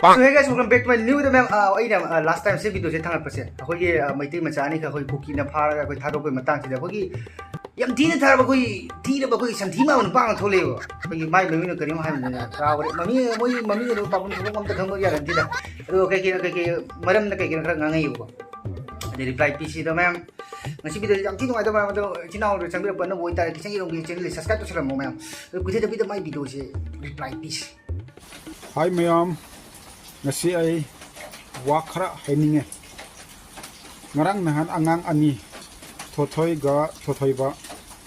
So hey guys, welcome back to my new video ma'am. Last time se video se thang pase akhoi maitai macha ni khoi cookie na phara ga khoi tharo koi matang sida khoi yam thi na thar ba khoi thi da ba khoi santhi ma un pang thole ba khoi mai mai na karim hai na ra ba mami mami no pa pun thong ta khang ya ran ti da ro kai maram na kai khara ngangai ba de reply pc da ma'am ngasi video yam thi ngai da ma'am do chinau ro chang bi pa na voi ta ki chang yong ki channel subscribe to sala mo ma'am ku the da bi da mai video se reply pc. Hi ma'am. Ngasi ay wakra haininge ngarang nahan angang ani thothoi ga thothoi ba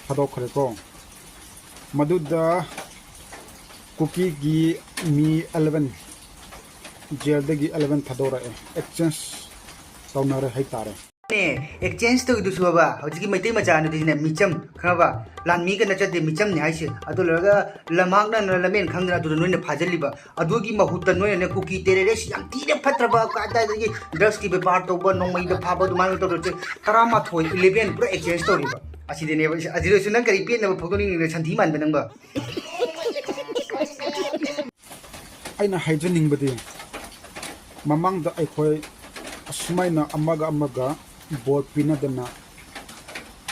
thadok khare ko maduda cookie gi mi 11 jail de gi 11 thadora exchange taunare hai tare exchange to du suba hojiki maitai macha na dine micham khaba lan mi ka na chate micham ne haise adu laga lamak na lamen khangna adu noine phajali ba adu gi mahutta noine ne cookie terrorist yam tire phatraba ka ta gi drugs ki bepar to ba nongmai da phaba du mang to che tarama thoi 11 pro exchange to ri ba asi de ne ba ajiro sunan kari pen na photo ni santhi man benang ba aina haijening badi mamang da ai khoi asmaina amaga bol pinadana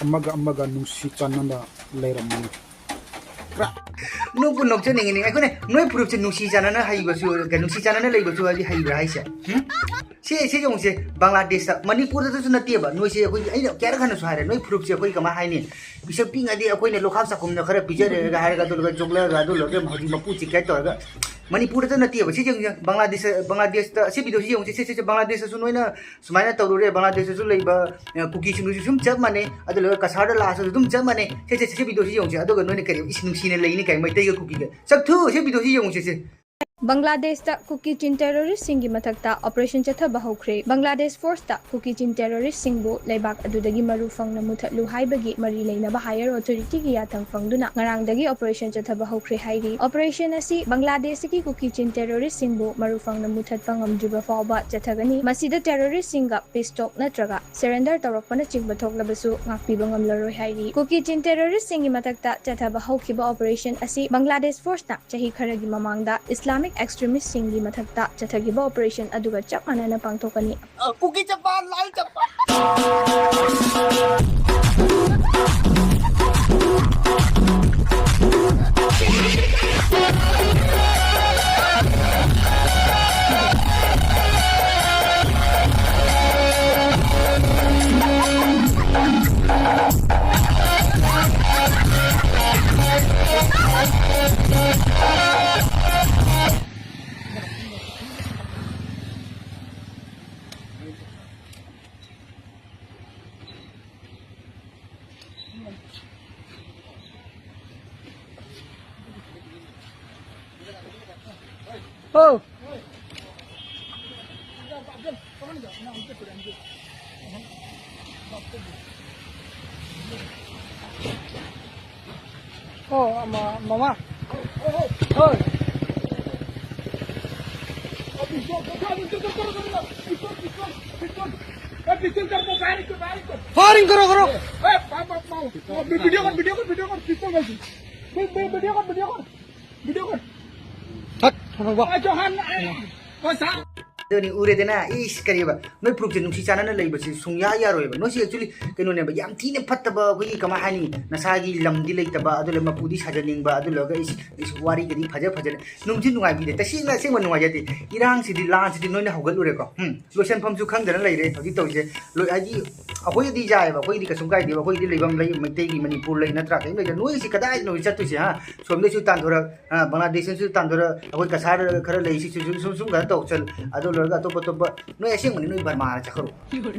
amaga nungsi chanana leiramani kra no bu nok chen ngi ai ko ne noi proof chen nungsi chanana hai ba su ga nungsi chanana lei ba su ali hai ra hai se jong se bangladesh ta manipur ta su na te ba noi se ko ai kya ra khana su hai noi proof se ko kama hai ni bisa ping adi ko ne lokha sa kum na khara picture ga hai ga to ga jogla ga do lo ke mhaji mapu chi kai to ga manipur ta na te ba se jong bangladesh ta se video si jong se bangladesh su noi na sumaina to re bangladesh su lei ba cookie sing sum chap mane adu lo kasar da la su dum chap mane se video si jong se adu ga noi ne kari is nung si ne lei ni kai mai te ga cookie ga sak thu se video si jong se Bangladesh ta cookie chin terrorist singi mathakta operation chathaba hokre Bangladesh force ta cookie chin terrorist singbu leibak adudagi maru fangna muthatlu haibagi mari leina ba higher authority gi yathang fangduna ngarang dagi operation chathaba hokre hairi operation asi Bangladesh ki cookie chin terrorist singbu maru fangna muthat pangam juba fawba chathagani masida terrorist singa pistok natraga surrender tawrakpana chingba thoklabasu ngakpi bangam laroi hairi cookie chin terrorist singi mathakta chathaba hokhiba operation asi Bangladesh force ta chahi kharagi mamangda Islamic extremist singi mathakta chathagiba operation aduga chap manana pangthokani cookie chapa lai chapa Oh. Oh, mama. Oh. Firing करो video कर Doni ure dena is kariba noi proof jenu si chana na leiba si sungya ya roiba no si actually keno ne ba yam thine phattaba bagi kama hani nasagi lamdi leitaba adule mapudi sajaning ba aduloga is wari gadi phaja nungji nungai bi de tasi na sengwa nungai jati irang si di lan si di noi na hogal ure ko lotion pham su khang dana leire hoji tawje loi aji akoi di jai ba akoi di kasum kai di ba akoi di leibam lei maitai gi manipur lei natra kai le noi si kadai noi chatu si ha somde su tan thora bangladesh su tan thora akoi kasar khara lei si sum ga to chal adu loga to no asing mani no barmara chakaro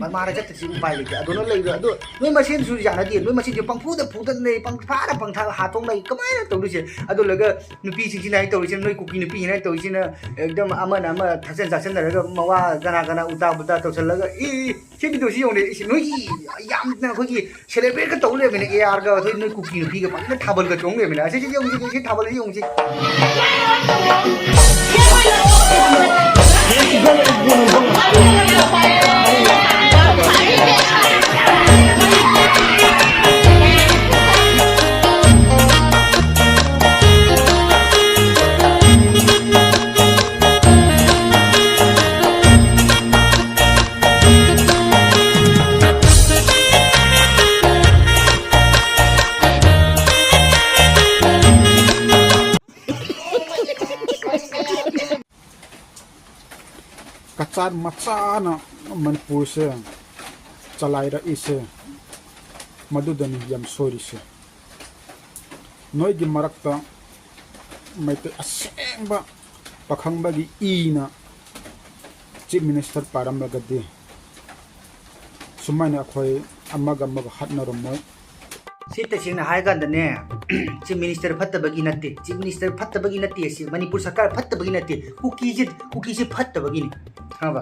barmara chat si upai le ado no le ado no machine su jana di no machine pang pu da le pang pha da pang tha ha tong le kamai na to se ado laga nupi sing sinai to se no cookie nupi na to se na ekdam ama na ma thasen jasen da mawa gana uta buta to laga e se bi do si yong le no yi yam na ko ki celebrate ka to le me ne ar ga no cookie nupi ga pang na thabal ga chong le me na se yong se thabal yong se kachar machana Manipur se chalaira ise madudani yam sori se noi gi marakta maite asengba pakhangba gi ina chief minister param lagadi sumaina akhoi amaga hatna romoy Sita sing na haigan da ne chief minister fatta bagi natte chief minister fatta bagi natte si manipur sarkar fatta bagi natte kuki ji fatta bagi ni ha ba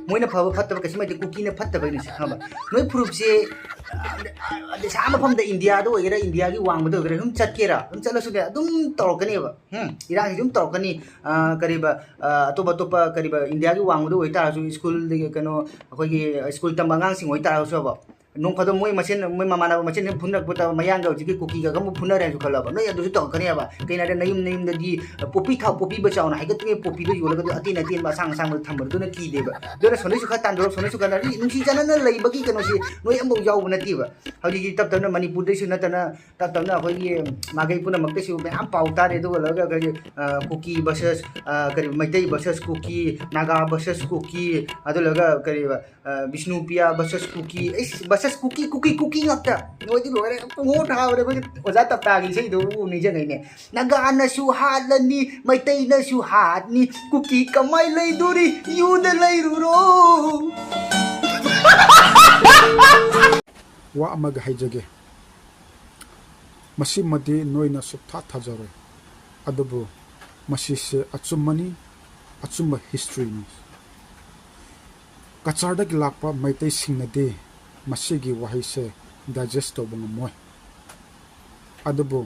moina phaba fatta ba kasi mai kuki na fatta bagi ni ha ba noi proof se de sama pham da india do era india gi wang do gre hum chatkera hum chala su ga dum torkani ba irang gi dum torkani kariba atoba topa kariba india gi wang do oita su school de kano akoi gi school tambangang sing oita so ba nong khado moi machine moi mamana machine phunnak buta mayang ga jigi kuki ga gamu phunna ren su khala ba noi adu to kani ba kaina de nayim da di popi tha popi ba chauna haiga tu popi do yola ga ati na tin ba sang sang tham ba do na ki de ba do na sonai su kha tan do sonai su kana ri nungsi jana na lai ba ki kano si noi ambo yaw ba na ti ba haji gi tap tap na manipur de su na ta na tap tap na khoi gi magai puna mak te su me am pau ta re do la ga kuki versus kari maitai versus kuki naga versus kuki adu la ga kari Vishnu Pia versus kuki versus kuki ngakta noi di lore ngo tha ba ko oja tap ta gi sei do ni je ngai ne naga na su hat la ni maitai na su hat ni kuki kamai lai duri yu da lai ru ro wa amaga haijage masi madi noina suptha thajare adubu masi se achumani achumba history ni kacharda gi lakpa maitai singnade masigi wahai se digest to bangamoy adubu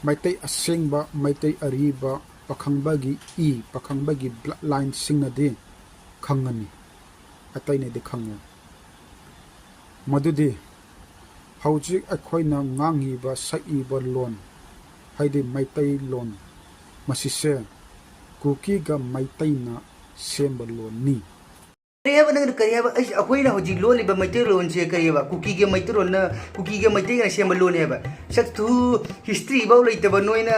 maitai asengba maitai ariba pakhangbagi pakhangbagi bloodline singnade khangani atai ne de khango madudi hauji akhoina ngangi ba sai ba lon haide maitai lon masise kuki ga maitai na semba lon ni kariya nang kariya ba ai akoi na hoji lo liba maitai lon se kariya ba kuki ge maitai lon na kuki ge maitai na sema lon ne ba sak tu history ba lai ta ba noina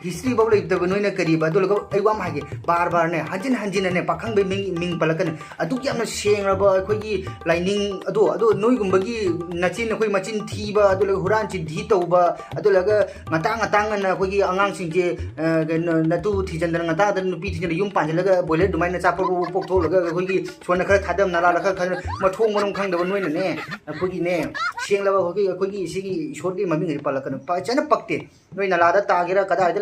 history ba lai ta ba noina kariya ba do lo ai wa ma ge bar ne hanjin ne pakhang be ming palakan adu yamna seng ra ba akoi gi lining ado noi gumba gi nachin akoi machin thi ba ado lo huran chi thi to ba ado la ga ngatang na akoi gi angang sing je na tu thi jandra ngata da nupi thi yum pan la ga boiler dumai na cha pok tho la ga akoi gi sona khara thadam nala la khara mathong monong khang da noi na ne akoi gi ne seng la ba akoi gi sigi short gi mami ngi palakan pa chana pakte noi nala da ta gira kada da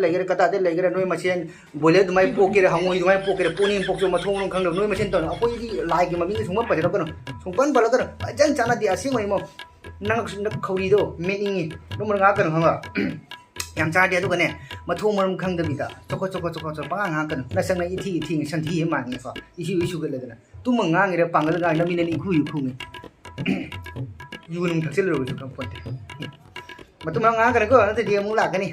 legera noi machen boiler dumai pokere hangoi dumai pokere puning pokso mathong monong khang da noi machen to akoi gi lai gi mami ngi sungma pa jero kono sungpan palakan jan chana di asing mai mo nang khori do meaning no mo nga kan hanga yam cha de du ne mathong monong khang da bi da choko pa nga kan na sang na ithi san thi ma ngi fa isu ga le da tu ma nga ngi re pangal ga na mi ne ni khu ngi yu nung thaksil ro su kan ponte matum nga kan ko na te dia mu la kan ni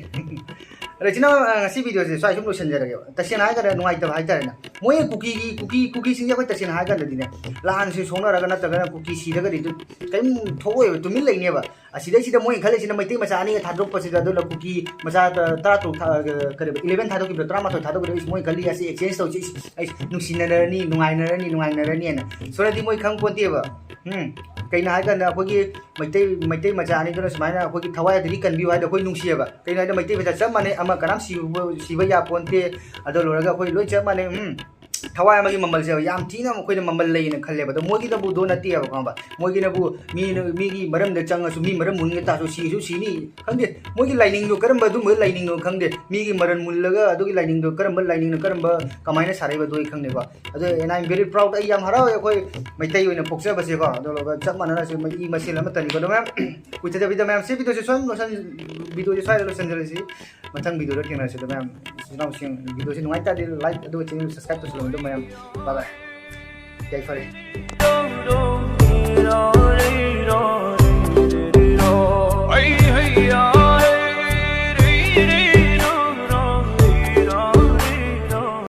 Rajina ngasi video se sai sum lo senja ra tasin ha ga nuai ta hai ta na moi kuki sing ja ko tasin ha ga dine lan se songna ra ga na ta ga kuki si ga ri tu kaim thoi tu min lai ne ba asida moi khale sina mai te ma sa ani tha drop pasi da do la kuki ma sa ta tu kare 11 tha do ki tra ma tha do ki moi khali asi exchange to chi ai nu sin na ni nuai na ni na so ra di moi khang pon te ba kaina ha ga na ko gi mai te ma sa ani do na smai na ko gi thawai di kan bi wa da ko nung si ba kaina da mai te ba sa ma ne ama kanam siba ya ponte ado loraga koi loi chama ne thawai amagi mamal se yam thina koi na mamal lei na khalle ba do mogi da bu do na ti ba khamba mogi na bu mi gi maram da changa su mi maram mun ta su si ni khangde mogi lining do karam ba du mo lining do khangde mi gi maran mul laga ado gi lining do karam ba lining na karam ba kamai na sarai ba do khangde ba ado and I am very proud ai yam harau koi mai tai oi na pokse ba se ba do loga chama na se mai I masil ma tani ko do ma'am ku ta video ma'am se video se son no san video se sai lo san jale si matang video ra tingna se do ma'am sinau sing video se nuai ta di like ado channel subscribe to so do ma'am bye bye jai fare